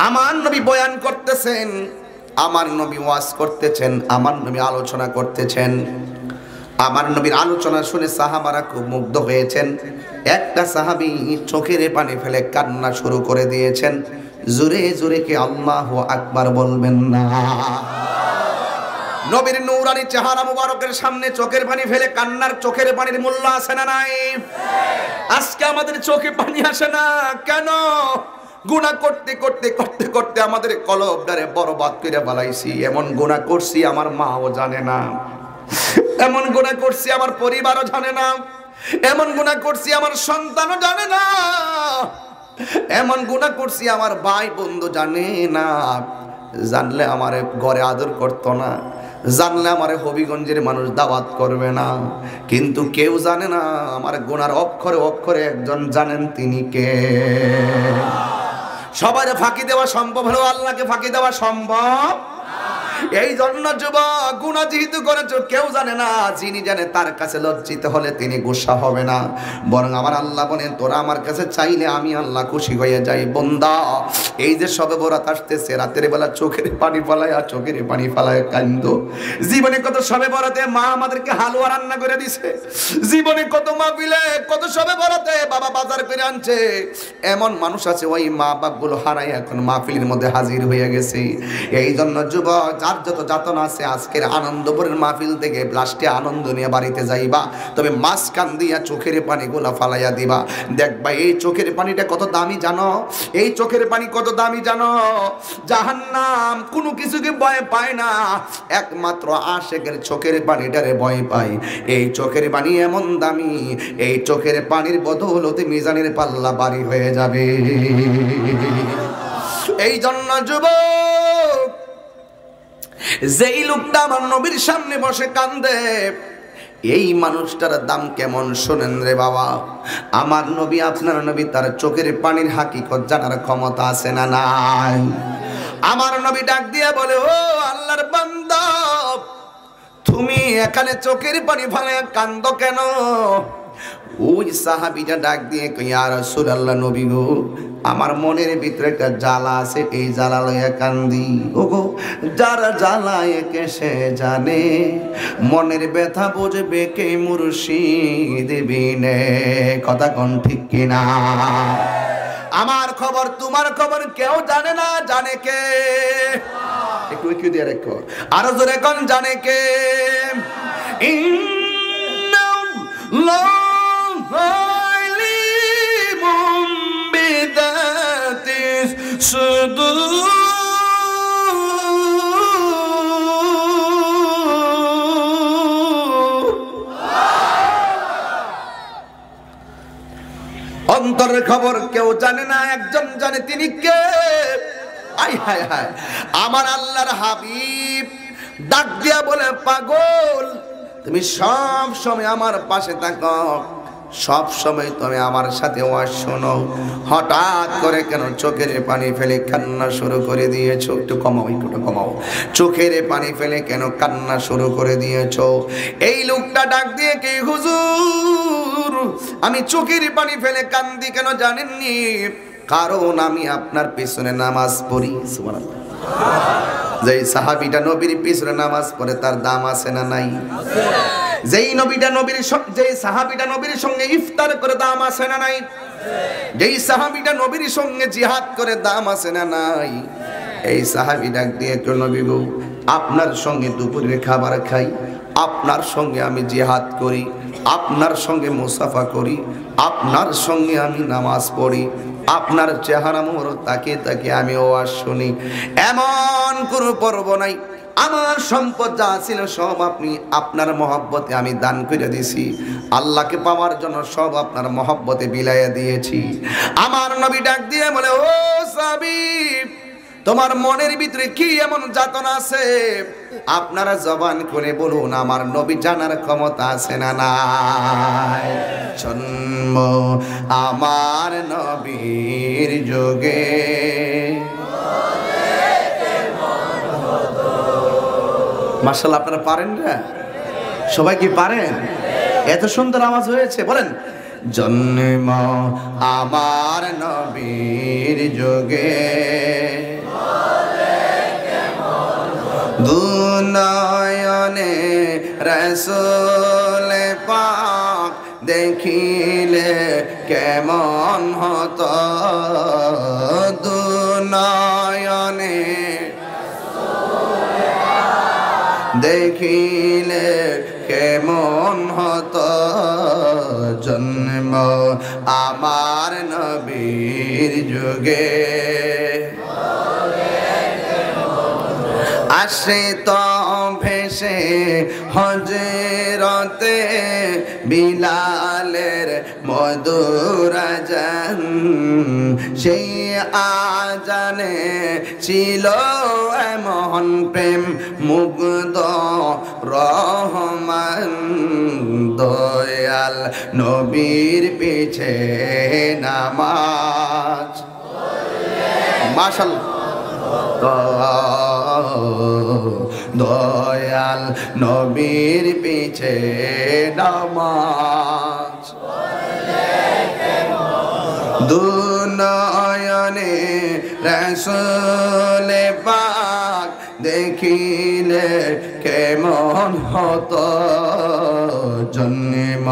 আমার নবী বয়ান করতেছেন, আমার নবী ওয়াজ করতেছেন, আমার নবী আলোচনা করতেছেন। আমার নবীর আলোচনা শুনে সাহাবারা খুব মুগ্ধ হয়েছেন। একটা সাহাবী চোখের পানি ফেলে কান্না শুরু করে দিয়েছেন। জোরে জোরে কি আল্লাহু আকবার বলবেন না? নবীর নূরানি চেহারা মুবারকের সামনে চোখের পানি ফেলে কান্নার চোখের পানির মূল্য আছে না নাই? আজকে আমাদের চোখে পানি আসে না কেন? গুনাহ করতে করতে করতে করতে আমাদের কলবটারে বরবাদ করে ফেলাইছি। এমন গুনাহ করছি আমার মাও জানে না, এমন গুনাহ করছি আমার পরিবারও জানে না, এমন গুনাহ করছি আমার সন্তানও জানে না, এমন গুনাহ করছি আমার ভাই বন্ধু জানে না। জানলে আমারে ঘরে আদর করতো না, জানলে আমারে হবিগঞ্জের মানুষ দাওয়াত করবে না। কিন্তু কেউ জানে না আমার গুনার অক্ষরে অক্ষরে একজন জানেন, তিনি কে? সবাই ফাঁকি দেওয়া সম্ভব হলো, আল্লাহকে ফাঁকি দেওয়া সম্ভব? এই জন্য যুবক, গুনাহ যেহেতু করেছো কেউ জানে না, যিনি জানে তার কাছে লজ্জিত হলে তিনি গুসা হবে না, বরং আমার আল্লাহ বলেন তোরা আমার কাছে চাইলে আমি আল্লাহ খুশি হয়ে যাই। বান্দা, এই যে সবে বরাত আসতেছে, রাতের বেলা চোখের পানি ফালায় কান্দো। জীবনে কত সবে বরাতে মা আমাদেরকে হালুয়া রান্না করে দিছে, জীবনে কত মাহফিলে কত সবে বরাতে বাবা বাজার করে আনছে। এমন মানুষ আছে ওই মা বাপগুলো হারাই এখন মাহফিলের মধ্যে হাজির হয়ে গেছে। এই জন্য যুবক, যার যত যাতনা আছে আজকের আনন্দপুরের মাহফিল থেকে লাস্টে আনন্দ নিয়ে বাড়িতে যাইবা, তবে মাঝখান দিয়া চোখের পানিগুলা ফালাইয়া দিবা। দেখবা এই চোখের পানিটা কত দামি জানো? এই চোখের পানি কত দামি জানো? জাহান্নাম কোনো কিছুকে ভয় পায় না, একমাত্র আশিকের চোখের পানিটারে ভয় পায়। এই চোখের পানি এমন দামি, এই চোখের পানির বদৌলতে মিজানের পাল্লা বাড়ি হয়ে যাবে। এই জন্য যুবক, যেই লোকটা আমার নবীর সামনে বসে কান্দে, এই মানুষটার দাম কেমন শোনেন রে বাবা। আমার নবী, আপনার নবী, তার চোখের পানির হাকিকত জানার ক্ষমতা আছে না নাই? আমার নবী ডাক দিয়ে বলে, ও আল্লাহর বান্দা, তুমি এখানে চোখের পানি ফেলে কান্দো কেন? ওই সাহাবীটা ডাক দিয়ে কই, ইয়া রাসূলুল্লাহ, নবী গো, আমার মনের ভিতরে একটা জ্বালা আছে, এই জ্বালা লইয়া কান্দি। ওগো, যারা জ্বালায় কে সে জানে, মনের ব্যথা বুঝবে কে মুর্শিদ বিনে। কথা কোন ঠিক কিনা? আমার খবর তোমার খবর কেউ জানে না, জানে কে? একটু একটু দিয়ে রেখো, আরো জোরে কোন জানে কে? অন্তরের খবর কেউ জানে না, একজন জানে, তিনি কে? আয় হায় হায়, আমার আল্লাহর হাবিব ডাক দিয়া বলে, পাগল, তুমি সব সময় আমার পাশে থাকো, সব সময় তুমি আমার সাথে ওয়াজ শোনো, হঠাৎ করে কেন চোখের পানি ফেলে কান্না শুরু করে দিয়েছো? একটু কমাও, একটু কমাও। চোখের পানি ফেলে কেন কান্না শুরু করে দিয়েছো? এই লোকটা ডাক দিয়ে কে, হুজুর, আমি চোখের পানি ফেলে কান্দি কেন জানেননি? কারণ আমি আপনার পিছনে নামাজ পড়ি। সুবহানাল্লাহ। যেই সাহাবীটা নবীর পিছনে নামাজ পড়ে তার দাম আছে না নাই? যেই সাহাবীটা নবীর সঙ্গে ইফতার করে দাম আছে না নাই? যেই সাহাবীটা নবীর সঙ্গে জিহাদ করে দাম আছে না নাই? এই সাহাবী ডাক দিয়ে, নবী গো, আপনার সঙ্গে দুপুরের খাবার খাই, আপনার সঙ্গে আমি জিহাদ করি, আপনার সঙ্গে মুসাফা করি, আপনার সঙ্গে আমি নামাজ পড়ি, আপনার চেহারা মোবারক তাকিয়ে তাকিয়ে আমি ওয়াজ শুনি, এমন কোনো পর্ব নাই। আমার সম্পদ যা ছিল সব আপনি আপনার মহব্বতে আমি দান করে দিয়েছি, আল্লাহকে পাওয়ার জন্য সব আপনার মহব্বতে বিলাইয়া দিয়েছি। আমার নবী ডাক দিয়ে বলে, ও সাহাবী, তোমার মনের ভিতরে কি এমন যাতনা আছে? আপনারা জবান করে বলুন, আমার নবী জানার ক্ষমতা আছে না নাই? জন্ম আমার নবীর যুগে, মাশাআল্লাহ, আপনারা পারেন না? সবাই কি পারেন? এত সুন্দর আওয়াজ হয়েছে, বলেন, জন্ম আমার নবীর যুগে দুনয়নে রাসূল পাক দেখিলে কেমন হতো, দুনয়নে দেখিলে কেমন হতো, জন্ম আমার নবীর যুগে আশ্রিত ভেসে হজরতে বিলালের মধুর আজান, সেই আজানে ছিল এমন প্রেম মুগ্ধ রহমান, দয়াল নবীর পিছে নামাজ। মাশাআল্লাহ, দয়াল নবীর পিছে নামাজ, দুনয়নে রাসূল পাক দেখিলে কেমন হতো, জন্ম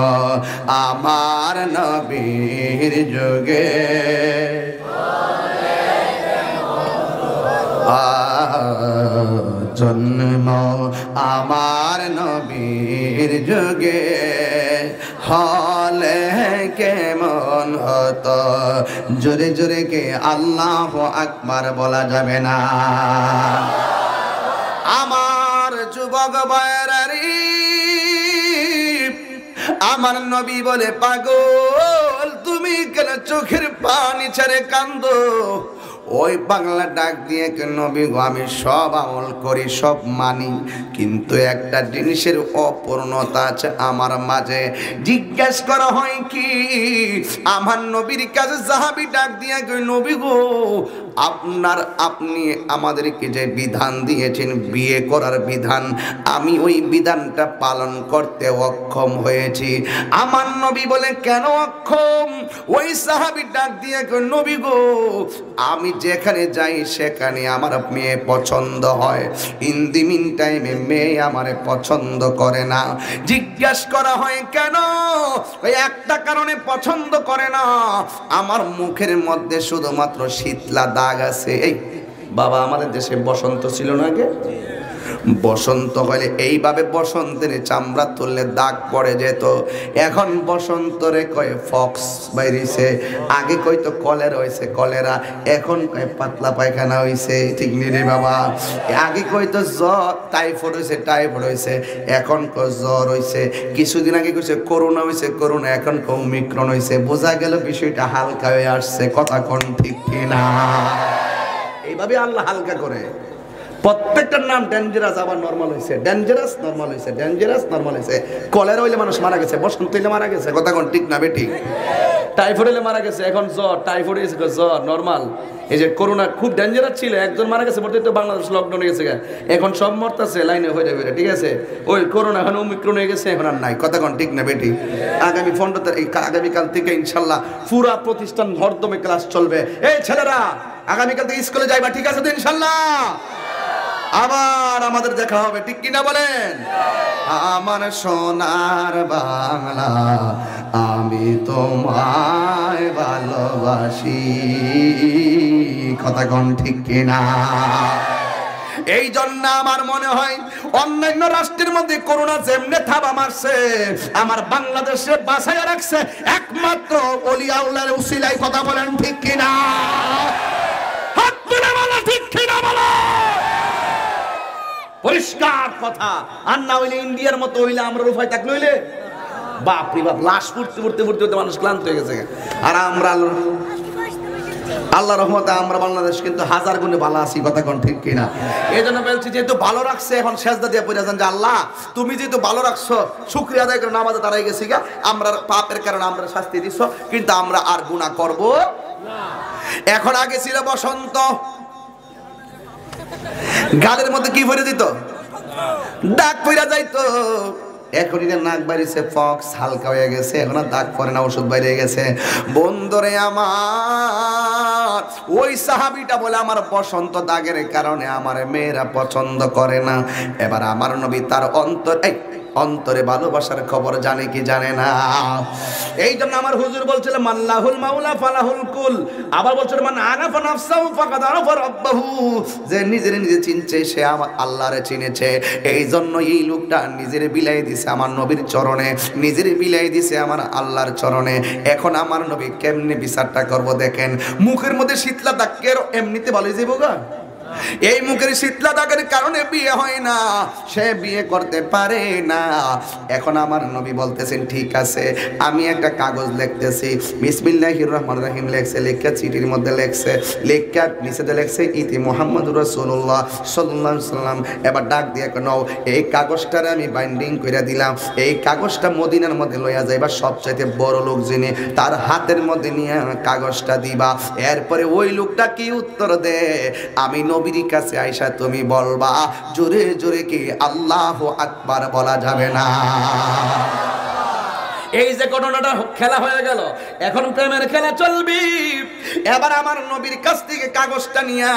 আমার নবীর যুগে জন্ম আমার নবীর যুগে হলে কেমন হতো। জোরে জোরে কে আল্লাহু আকবার বলা যাবে না? আমার যুবক ভাইরারি, আমার নবী বলে পাগল তুমি কেন চোখের পানি ছেড়ে কান্দো? ওই বাংলা ডাক দিয়ে নবী গো আমি সব আমল করি, সব মানি, কিন্তু একটা জিনিসের অপূর্ণতা আছে আমার মাঝে। জিজ্ঞেস করা হয় কি? আমার নবীর কাছে সাহাবী ডাক দিয়ে কই নবী গো আপনি আমাদেরকে যে বিধান দিয়েছেন বিয়ে করার বিধান, আমি ওই বিধানটা পালন করতে অক্ষম হয়েছি। আমার নবী বলে কেন অক্ষম? ওই সাহাবী ডাক দিয়ে কই নবী গো আমি যেখানে যাই সেখানে আমার মেয়ে পছন্দ হয়, ইন দি মিন টাইমে মেয়ে আমারে পছন্দ করে না। জিজ্ঞেস করা হয় কেন? ওই একটা কারণে পছন্দ করে না, আমার মুখের মধ্যে শুধুমাত্র শীতলা দাগ আছে। এই বাবা আমাদের দেশে বসন্ত ছিল না আগে? বসন্ত হলে এইভাবে বসন্তের চামড়া তুললে দাগ পড়ে যেত, এখন বসন্তরে কয় ফক্স বাইরেছে, আগে কইতো কলেরা হয়েছে কলেরা, এখন কয় পাতলা পায়খানা হয়েছে, ঠিক নি রে বাবা? আগে কইতো জ্বর টাইফয়েড হয়েছে টাইফয়েড হয়েছে, এখন কয় জ্বর হয়েছে, কিছুদিন আগে কইছে করোনা হয়েছে করোনা, এখন কয় ওমিক্রন হয়েছে। বোঝা গেল বিষয়টা হালকা হয়ে আসছে, কথা কোন ঠিক কিনা? এইভাবে আল্লাহ হালকা করে। প্রত্যেকটার নাম ডেঞ্জারাস আবার নরমাল হয়েছে, ডেঞ্জারাস নরমাল হয়েছে, ডেঞ্জারাস নরমাল হয়েছে। কলেরা হইলে মানুষ মারা গেছে, বসন্ত হইলে মারা গেছে, কথা কোন ঠিক না বেঠিক? টাইফয়েড হইলে মারা গেছে, এখন জ্বর, টাইফয়েড হয়েছে জ্বর নরমাল। এই যে করোনা খুব ডেঞ্জারাস ছিল, একজন মারা গেছে বলতে তো বাংলাদেশ লকডাউন হয়ে গেছে, এখন সব মরতেছে লাইনে হয়ে যাবে, ঠিক আছে? ওই করোনা এখন ওমিক্রন হয়ে গেছে, এখন আর নাই, কথা কোন ঠিক না বেটি? আগামী 15 তারিখ আগামীকাল থেকে ইনশাল্লাহ পুরা প্রতিষ্ঠান হরদমে ক্লাস চলবে। এই ছেলেরা আগামীকাল থেকে স্কুলে যাইবা, ঠিক আছে তো ইনশাল্লাহ? আবার আমাদের দেখা হবে, ঠিক কিনা বলেন? আমার সোনার বাংলা আমি তোমায় ভালোবাসি, কথা কোন ঠিক কিনা? এই জন্য আমার মনে হয় অন্যান্য রাষ্ট্রের মধ্যে করোনা যেমনে থাবা মারছে, আমার বাংলাদেশে বাঁচাইয়া রাখছে একমাত্র ওলিয়া আল্লাহর উসিলায়, কথা বলেন ঠিক কিনা? হাত তুলে বলো ঠিক কিনা বলো। পরিষ্কার কথা। আর না হইলে ইন্ডিয়ার মতো হইলে আমরা রুফাই থাকলে হইলে বাপরে বাপ লাশ পড়তে পড়তে পড়তে মানুষ ক্লান্ত হয়ে গেছে। আর আমরা আল্লাহ রহমতে আমরা বাংলাদেশ কিন্তু হাজার গুণে ভালো আছি, কথা কোন ঠিক কিনা? এই জন্য বলছি যেহেতু ভালো রাখছে, এখন সেজদা দিয়ে পড়ে যান যে আল্লাহ তুমি যেহেতু ভালো রাখছো, শুকরিয়া আদায় করে নামাজে দাঁড়াই গেছি গা, আমরা পাপের কারণে আমরা শাস্তি দিচ্ছ, কিন্তু আমরা আর গুনাহ করব না। এখন আগে ছিল বসন্ত, গালের মধ্যে কি ভরে দিত? দাগ পইরা যাইতো, এখন এটা নাক বাইরেছে, ফক্স হালকা হয়ে গেছে, এখন আর দাগ পরে না, ওষুধ বাইরে গেছে। বন্ধুরে আমার, ওই সাহাবীটা বলে আমার বসন্ত দাগের কারণে আমার মেয়েরা পছন্দ করে না। এবার আমার নবী তার অন্তরে ভালোবাসার খবর জানে কি জানে না? এই জন্য আমার হুজুর বলছিল মাল্লাহুল মাওলা ফালাহুল কুল। আবার বলছিল মান আরাফা নাফসাহু ফাকাদ আরাফা রাব্বাহু, যে নিজের নিজে চিনছে সে আমার আল্লাহরে চিনেছে। এই জন্য এই লোকটা নিজের বিলাই দিছে আমার নবীর চরণে, নিজের বিলাই দিছে আমার আল্লাহর চরণে। এখন আমার নবী কেমনে বিচারটা করব দেখেন। মুখের মধ্যে শীতলা দাগের এমনিতে ভালো হয়ে যাবো গা, এই মুখের শীতলা দাগের কারণে বিয়ে হয় না, সে বিয়ে করতে পারে না। এখন আমার নবী বলতেছেন ঠিক আছে, আমি একটা কাগজ লিখতেছি, বিসমিল্লাহির রহমানির রহিম লেখছে, লেখা চিঠির মধ্যে লেখছে, লেখা নিচেতে লেখছে ইতি মুহাম্মদুর রাসূলুল্লাহ সাল্লাল্লাহু আলাইহি সাল্লাম। এবার ডাক দিয়ে নাও, এই কাগজটারে আমি বাইন্ডিং করে দিলাম, এই কাগজটা মদিনার মধ্যে লইয়া যাইবা, সবচাইতে বড় লোক যিনি তার হাতের মধ্যে নিয়ে কাগজটা দিবা। এরপরে ওই লোকটা কি উত্তর দে, আমি নবীর কাছে আইসা তুমি বলবা, জোরে জোরে কি আল্লাহু আকবার বলা যাবে না? এই যে ঘটনাটা খেলা হয়ে গেল, এখন প্রেমের খেলা চলবে। এবার আমার নবীর কাছ থেকে কাগজটা নিয়ে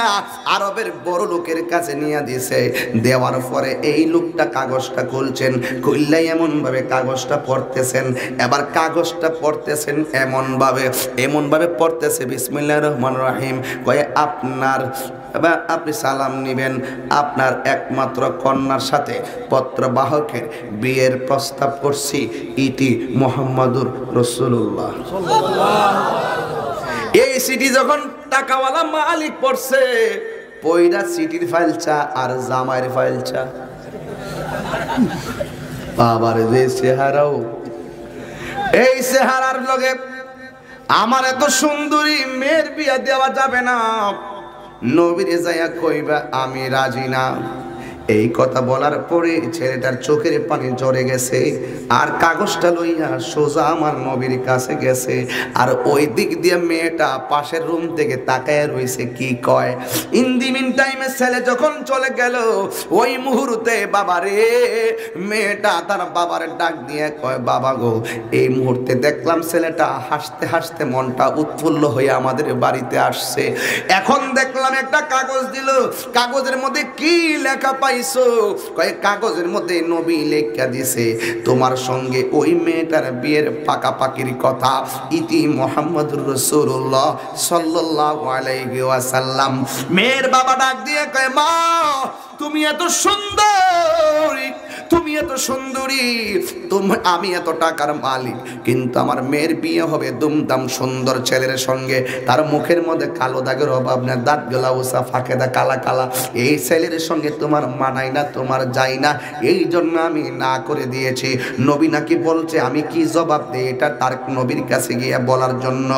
আরবের বড় লোকের কাছে নিয়ে দিয়েছে। দেওয়ার পরে এই লোকটা কাগজটা খুলছেন, খুললাই এমন ভাবে কাগজটা পড়তেছেন। এবার কাগজটা পড়তেছেন এমন ভাবে পড়তেছে, বিসমিল্লাহির রহমানির রহিম, কয়ে আপনার এবার আপনি সালাম নিবেন, আপনার একমাত্র কন্যার সাথে পত্রবাহকের বিয়ের প্রস্তাব করছি, ইতি মুহাম্মাদুর রাসূলুল্লাহ। এই চিঠি যখন টাকাওয়ালা মালিক পড়ছে, পয়রা চিঠির ফাইলটা আর জামাইয়ের ফাইলটা, বাবার যে চেহারাও, এই চেহারার লগে আমার এত সুন্দরী মেয়ের বিয়ে দেওয়া যাবে না। নবীরে যাইয়া কইবা আমি রাজি না। এই কথা বলার পরে ছেলেটার চোখের পানি ঝরে গেছে, আর কাগজটা লইয়া সোজা আমার নবীর কাছে গেছে। আর ওই দিক দিয়ে মেয়েটা পাশের রুম থেকে তাকায় রইছে, কি কয়। ইন দি মিন টাইমে ছেলে যখন চলে গেল, ওই মুহূর্তে বাবারে, মেয়েটা তার বাবার ডাক দিয়ে কয়, বাবা গো, এই মুহূর্তে দেখলাম ছেলেটা হাসতে হাসতে মনটা উৎফুল্ল হয়ে আমাদের বাড়িতে আসছে। এখন দেখলাম একটা কাগজ দিল, কাগজের মধ্যে কি লেখা পাই? কয় কাগজের মধ্যে নবী লেখা দিছে তোমার সঙ্গে ওই মেয়েটার বিয়ের পাকাপাকির কথা, ইতি মুহাম্মাদুর রাসূলুল্লাহ সাল্লাল্লাহু আলাইহি ওয়াসাল্লাম। মেয়ের বাবা ডাক দিয়ে কয়, মা তুমি এত সুন্দরী, তুমি এত সুন্দরী, আমি এত টাকার মালিক, কিন্তু আমার মেয়ের বিয়ে হবে দুমদাম সুন্দর ছেলের সঙ্গে, তার মুখের মধ্যে কালো দাগের অভাব না, দাঁত গলা উষা ফাঁকেদা কালা কালা, এই ছেলের সঙ্গে তোমার মানাই না, তোমার যাই না, এই জন্য আমি না করে দিয়েছি। নবী নাকি বলছে, আমি কি জবাব দেই এটা তার নবীর কাছে গিয়ে বলার জন্য।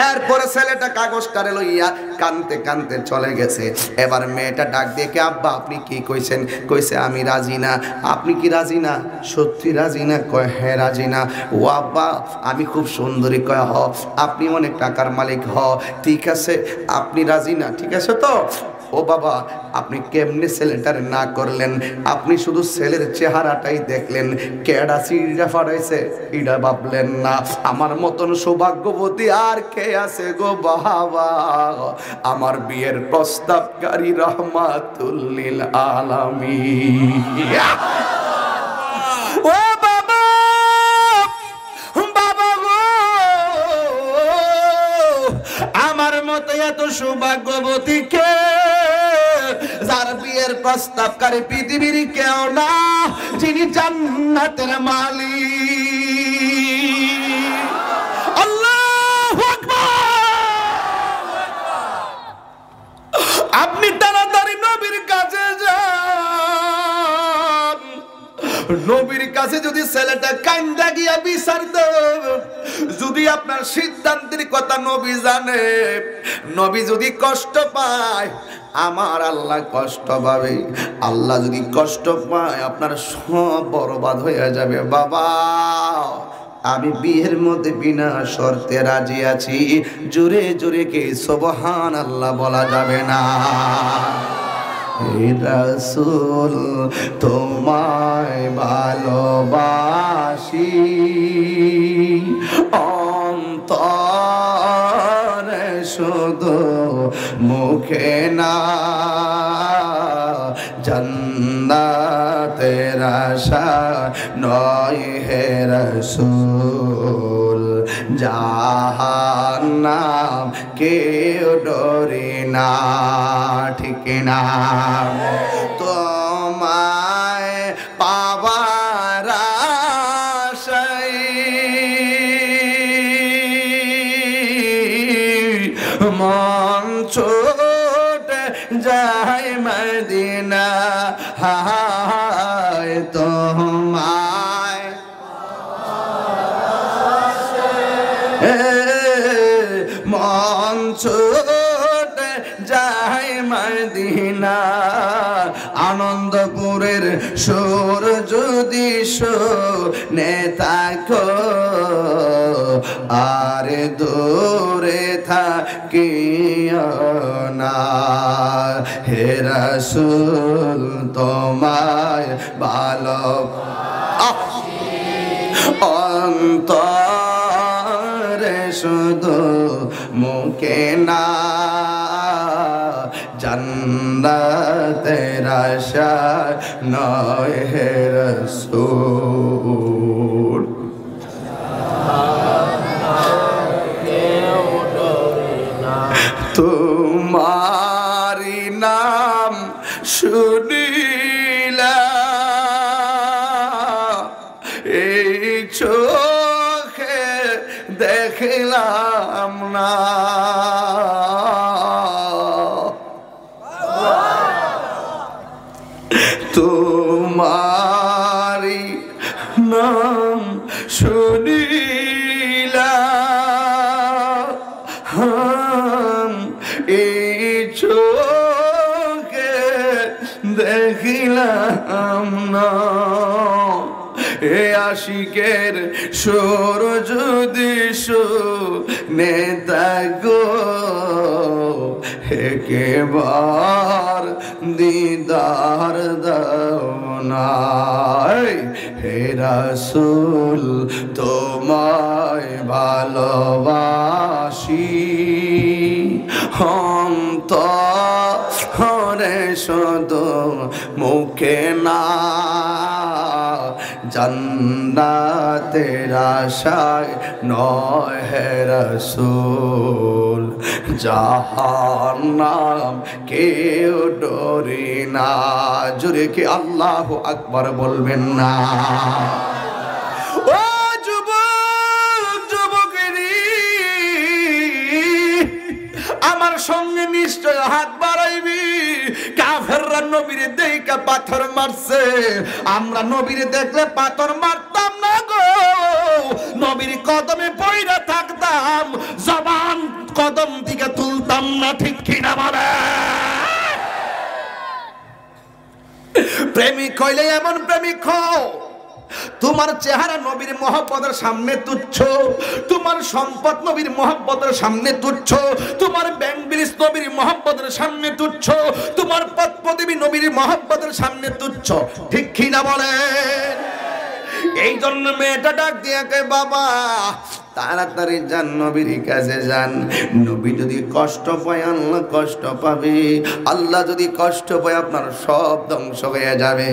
এরপরে ছেলেটা কাগজটারে লইয়া কানতে কানতে চলে গেছে। এবার মেয়েটা ডাক দিয়ে, আব্বা আপনি কি কইছেন? কইছে আমি রাজি না। আপনি কি রাজি না? সত্যি রাজি না? কয় হ্যাঁ রাজি না। ও আব্বা আমি খুব সুন্দরী। কয় হ। আপনি অনেক টাকার মালিক? হ। ঠিক আছে আপনি রাজি না? ঠিক আছে তো। ও বাবা আপনি কেমনে ছেলেটার না করলেন? আপনি শুধু ছেলের চেহারাটাই দেখলেন, কেডা চিড়া ফাড়াইছে এটা ভাবলেন না। আমার মতন সৌভাগ্যবতী আর কে আছে গো বাবা? আমার বিয়ের প্রস্তাবকারী রহমাতুল লিল আলামিন। ও বাবা, বাবা গো, আমার মতো এত সৌভাগ্যবতী কে, যার বিয়ের প্রস্তাবকারী পৃথিবীর কেউ না, যিনি জান্নাতের মালিক। আল্লাহু আকবার। আপনি তাড়াতাড়ি নবীর কাছে যান। নবীর কাছে যদি ছেলেটা কান্দা গিয়া বিচার দেন, যদি আপনার সিদ্ধান্তের কথা নবী জানে, নবী যদি কষ্ট পায়, আমার আল্লাহ কষ্ট পাবে। আল্লাহ যদি কষ্ট পায়, আপনার সব বরবাদ হয়ে যাবে। বাবা আমি বিয়ের মধ্যে বিনা শর্তে রাজি আছি। জোরে জোরে কে সুবহানাল্লাহ বলা যাবে না? রাসূল তোমায় ভালোবাসি অন্তরে শুধু মুখে না জান্নাতের আশা নয় হে রাসূল জাহান্নাম কেউ ডরে না ঠিক না তোমায় পাবার আশায় মন ছুটে যায় মদিনা হায় তোমায় মন ছুটে যায় মদিনা আনন্দপুরের সুর যদি শুনে থাকো আর দূরে থাকিও না হে রাসূল তোমায় ভালো অন্তরে শুধু মুখে না জান্নাতের আশা নয় হে রাসূল তোমারি নাম শুনিলা এই চোখে দেখলাম না তোমারি নাম শুনিলা এই চোখে দেখিলাম না এ আশিকের সুর যদি শুনে থাকো একেবার দিদার দাও না হে রাসূল তোমায় ভালোবাসি অন্তরে শুধু মুখে না জান্নাতের আশায় নয় হে রাসূল জাহান্নাম কেউ ডরে না জোরে কি আল্লাহু আকবার বলবেন না ও যুবক যুবকেরি আমার সঙ্গে নিশ্চয় হাত বাড়াইবি কাফেররা নবীরে দেখে পাথর মারছে আমরা নবীরে দেখলে পাথর মারতাম না গো নবীর কদমে পইরা থাকতাম জবান কদম থেকে তুলতাম না ঠিক কিনা বলে প্রেমিক হইলে এমন প্রেমিক হও তোমার চেহারা নবীর মহব্বতের সামনে তুচ্ছ তোমার সম্পদ নবীর মহব্বতের সামনে তুচ্ছ তোমার ব্যাংক ব্যালেন্স নবীর মহব্বতের সামনে তুচ্ছ তোমার পদ পদবী নবীর মহব্বতের সামনে তুচ্ছ ঠিক কি না বলেন এই জন্য মেয়েটা ডাক দিয়ে কয় বাবা তাড়াতাড়ি যান নবীর কাছে যান নবী যদি কষ্ট পায় আল্লাহ কষ্ট পাবে আল্লাহ যদি কষ্ট পায় আপনার সব ধ্বংস হয়ে যাবে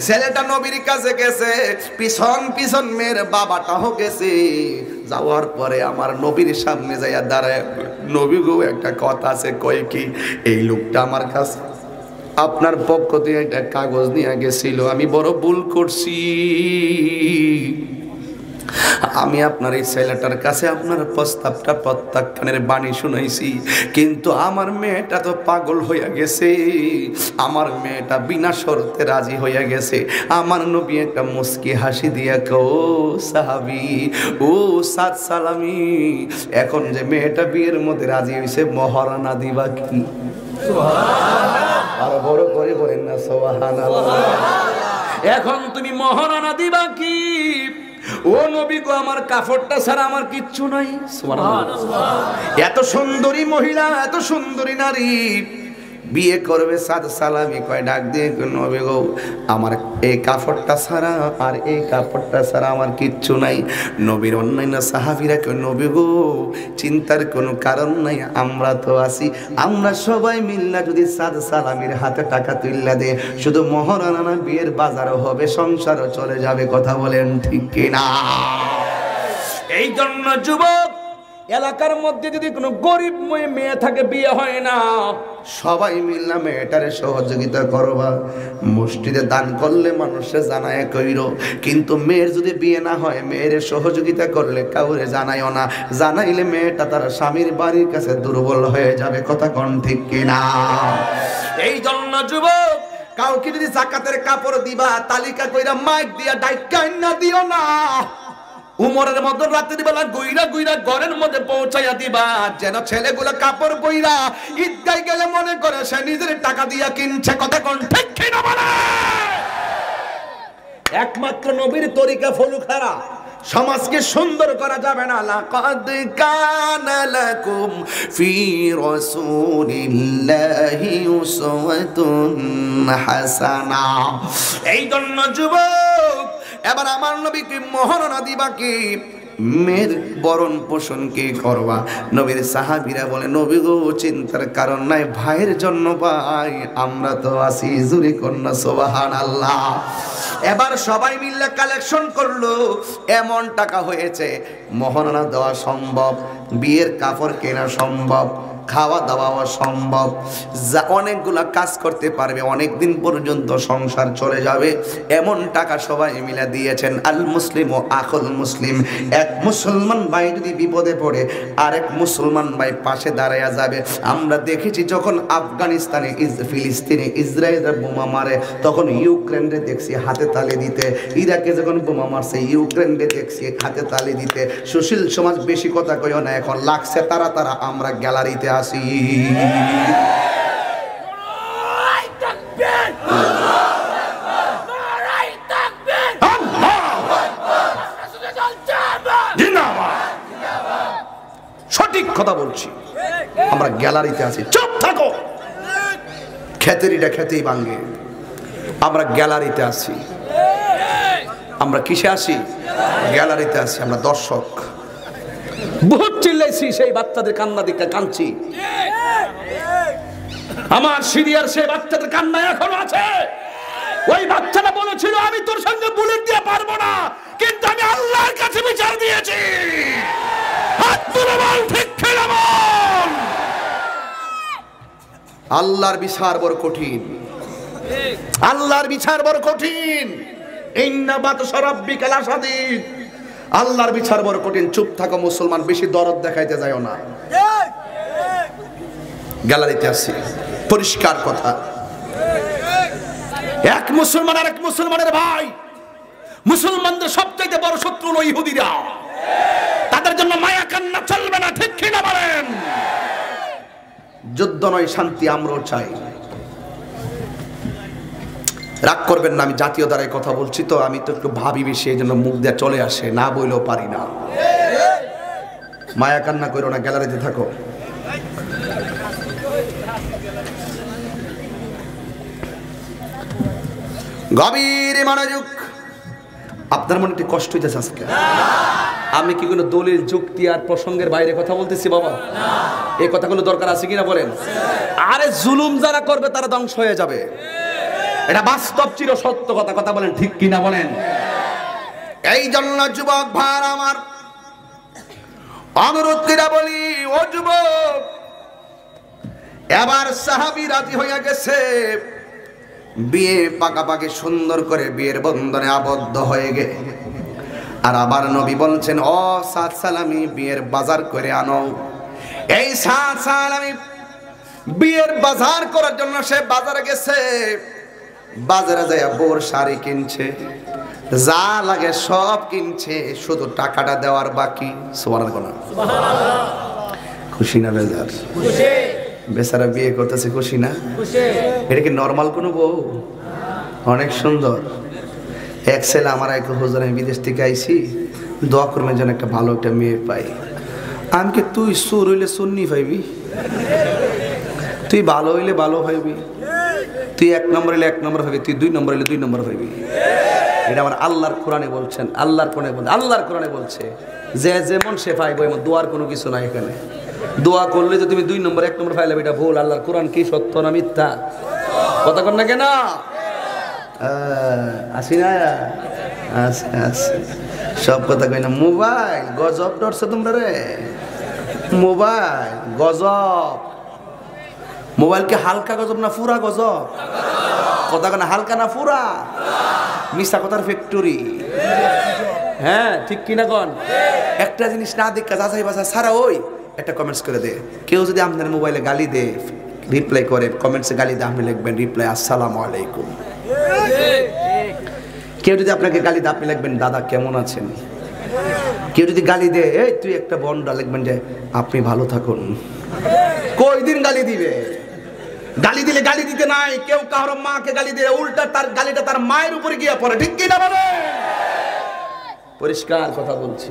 ছেলেটা নবীর কাছে গেছে পিছন পিছন মেয়ের বাবাটাও গেছে যাওয়ার পরে আমার নবীর সামনে যাইয়া দাঁড়ায় নবী গো একটা কথা আছে কয় কি এই লোকটা আমার কাছে আপনার পক্ষ থেকে একটা কাগজ নিয়ে গেছিল আমি বড় ভুল করছি আমি আপনার এই ছেলেটার কাছে আপনার প্রস্তাবটা প্রত্যাখ্যানের বাণী শুনাইছি কিন্তু আমার মেয়েটা তো পাগল হইয়া গেছে আমার মেয়েটা বিনা শর্তে রাজি হইয়া গেছে আমার নবী একটা মুস্কি হাসি দিয়া কো সাহাবী ও সাত সালামি এখন যে মেয়েটা বিয়ের মধ্যে রাজি হইছে মহারানা দিবা কি সুবহানাল্লাহ আর বড় করে বলেন না সুবহানাল্লাহ এখন তুমি মহারানা দিবা কি ও নবী গো আমার কাফড়টা ছাড়া আমার কিচ্ছু নাই সুবহানাল্লাহ এত সুন্দরী মহিলা এত সুন্দরী নারী বিয়ে করবে সাদ সালামি কয় ডাক দিয়ে নবী গো আমার এই কাপড়টা ছাড়া আর এই কাপড়টা ছাড়া আমার কিচ্ছু নাই। নবীর অন্যান্য সাহাবীরা কয় নবী গো চিন্তার কোনো কারণ নাই, আমরা তো আছি, আমরা সবাই মিল্লা যদি সাদ সালামির হাতে টাকা তুইল্লা দে শুধু মহারানা না বিয়ের বাজারও হবে, সংসারও চলে যাবে। কথা বলেন ঠিক কিনা? এই জন্য যুবক এলাকার মধ্যে যদি কোনো গরিব মেয়ে থাকে বিয়ে হয় না, সবাই মিললে মেয়েটারে সহযোগিতা করবা। মসজিদে দান করলে মানুষে জানায় কইর, কিন্তু মেয়ের যদি বিয়ে না হয় মেয়ের সহযোগিতা করলে কাউরে জানাইও না, জানাইলে মেয়েটা তার স্বামীর বাড়ির কাছে দুর্বল হয়ে যাবে। কথা কোন ঠিক কিনা? এই জন্য যুবক কাউকে যদি জাকাতের কাপড় দিবা তালিকা কইরা মাইক দিয়া ডাইকাই না দিও না। উমরের মতন রাতের বেলা গুইরা গুইরা ঘরের মধ্যে পৌঁছাইয়া দিবা, যেন ছেলেগুলো কাপড় বইরা ঈদগায় গেলে মনে করে সে নিজের টাকা দিয়া কিনছে। কথা কোন ঠিক কিনা বলে? একমাত্র নবীর তরিকা ফলো করা সমাজকে সুন্দর করা যাবে না। লাকাদ কানা লাকুম ফি রাসূলিল্লাহি উসওয়াতুন হাসানা। এই জন্য যুবক এবার আমার নবীকে মহারণা দিবা কি? মেয়ের বরণ পোষণ কি করবা? নবীর সাহাবীরা বলে নবী গো চিন্তার কারণ নাই, ভাইয়ের জন্য ভাই আমরা তো আছি। জুরি কন্যা সুবহানাল্লাহ। এবার সবাই মিলে কালেকশন করলো, এমন টাকা হয়েছে মহারণা দেওয়া সম্ভব, বিয়ের কাপড় কেনা সম্ভব, খাওয়া দাওয়া সম্ভব, যা অনেকগুলা কাজ করতে পারবে, অনেক দিন পর্যন্ত সংসার চলে যাবে, এমন টাকা সবাই মিলে দিয়েছেন। আল মুসলিম ও আখুল মুসলিম, এক মুসলমান ভাই যদি বিপদে পড়ে আরেক মুসলমান ভাই পাশে দাঁড়ায়া যাবে। আমরা দেখেছি যখন আফগানিস্তানে ফিলিস্তিনে ইসরায়েলরা বোমা মারে তখন ইউক্রেনরে দেখছি হাতে তালি দিতে, ইরাকে যখন বোমা মারছে ইউক্রেনরে দেখছি হাতে তালি দিতে। সুশীল সমাজ বেশি কথা কইও না, এখন লাগছে তারা তারা আমরা গ্যালারিতে আসি। সঠিক কথা বলছি, আমরা গ্যালারিতে আছি। চুপ থাকো, খেতেরিটা খেতেই ভাঙ্গে। আমরা গ্যালারিতে আছি। আমরা কিসে আসি? গ্যালারিতে আছি। আমরা দর্শক। বহুত চিল্লাইছি, সেই বাচ্চাদের কান্না দেখে কাঁদছি। আমার সিরিয়ার সেই বাচ্চাদের কান্না এখনো আছে। ওই বাচ্চাটা বলেছিল আমি তোর সঙ্গে বুলেট দিয়ে পারবো না, কিন্তু আমি আল্লাহর কাছে বিচার দিয়েছি। হাত তুলে বল ঠিক কিনা বল। আল্লাহর বিচার বড় কঠিন, আল্লাহর বিচার বড় কঠিন। ইন্না বাতশা রাব্বিকা লাশাদীদ। আল্লাহর বিচার বড় কঠিন। চুপ থাকো মুসলমান, বেশি দরদ দেখাইতে যাও না। গ্যালারিতে আসি, পরিষ্কার কথা। এক মুসলমান আর এক মুসলমানের ভাই। মুসলমানদের সবচেয়ে বড় শত্রু হলো ইহুদিরা। তাদের জন্য মায়া কান্না চলবে না, ঠিক কিনা বলেন? যুদ্ধ নয়, শান্তি আমরাও চাই। রাগ করবেন না, আমি জাতীয় দ্বারাই কথা বলছি তো, আমি তো একটু ভাবি বেশি, এই জন্য মুখ দিয়ে চলে আসে, না বইলেও পারি না। মায়া কান্না করো না, গ্যালারিতে থাকো। গভীর মনোযোগ। আপনার মনে একটু কষ্ট হইতেছে আজকে? আমি কি কোনো দলিল যুক্তি আর প্রসঙ্গের বাইরে কথা বলতেছি বাবা? এই কথাগুলো দরকার আছে কিনা বলেন? আরে জুলুম যারা করবে তারা ধ্বংস হয়ে যাবে, এটা বাস্তব চির সত্য কথা। কথা বলেন ঠিক কিনা বলেন? এই জন্য যুবক ভাই আমার অনুরোধ করে বলি, ও যুবক, এবার সাহাবী রাজি হয়ে গেছে, বিয়ে পাকাপাকি সুন্দর করে বিয়ের বন্ধনে আবদ্ধ হয়ে গে। আর আবার নবী বলছেন, ও সাদ সালামি বিয়ের বাজার করে আনো। এই সাদ সালামি বিয়ের বাজার করার জন্য সে বাজারে গেছে। বাজারে যায় বোর শাড়ি কিনছে, যা লাগে সব কিনছে, শুধু টাকাটা দেওয়ার বাকি। সুবহানাল্লাহ। খুশি না বেজার? বেচারা বিয়ে করতেছে, খুশি না? এটা কি নর্মাল কোনো বউ? অনেক সুন্দর। এক ছেলে আমার এক হুজুর, আমি বিদেশ থেকে আইছি, দোয়া করবেন যেন একটা ভালো একটা মেয়ে পাই। আমি কি তুই সুর হইলে সুন্নি পাইবি? তুই ভালো হইলে ভালো হইবি, তুই 1 নম্বর হইলে 1 নম্বর হইবি, তুই 2 নম্বর হইলে 2 নম্বর হইবি। এটা আমার আল্লাহর কোরআনে বলছেন, আল্লাহর কোরআনে বলছে যে যেমন সে পাইব, এমন দোয়ার কোনো কিছু নাই এখানে। দোয়া করলে যে তুমি 2 নম্বর 1 নম্বর পাইলে এটা ভুল। আল্লাহর কোরআন কি সত্য না মিথ্যা? কথা কন না কেন? আসি না, আছে সব কথা কই না। মোবাইল গজব ধরছে তোমরা রে, মোবাইল গজব। মোবাইল কি হালকা গজব না পুরা গজব? কথা কেন, হালকা না পুরা? মিশা কথার ফ্যাক্টরি। হ্যাঁ ঠিক কিনা কন? একটা জিনিস না দেখা যাচাই বাছাই ছাড়া ওই একটা কমেন্টস করে দে। কেউ যদি আপনার মোবাইলে গালি দে, রিপ্লাই করে কমেন্টসে গালি দিয়ে আপনি লিখবেন রিপ্লাই আসসালামু আলাইকুম। কেউ যদি আপনাকে গালি দেয় আপনি লিখবেন দাদা কেমন আছেন। কেউ যদি গালি দে এই তুই একটা বন্ডা, লিখবেন যে আপনি ভালো থাকুন। কই দিন গালি দিবে? গালি দিলে গালি দিতে নাই। কেউ কারোর মাকে গালি দিয়ে উল্টা তার গালিটা তার মায়ের উপরে গিয়ে পড়ে, ঠিক কিনা বলে? পরিষ্কার কথা বলছি।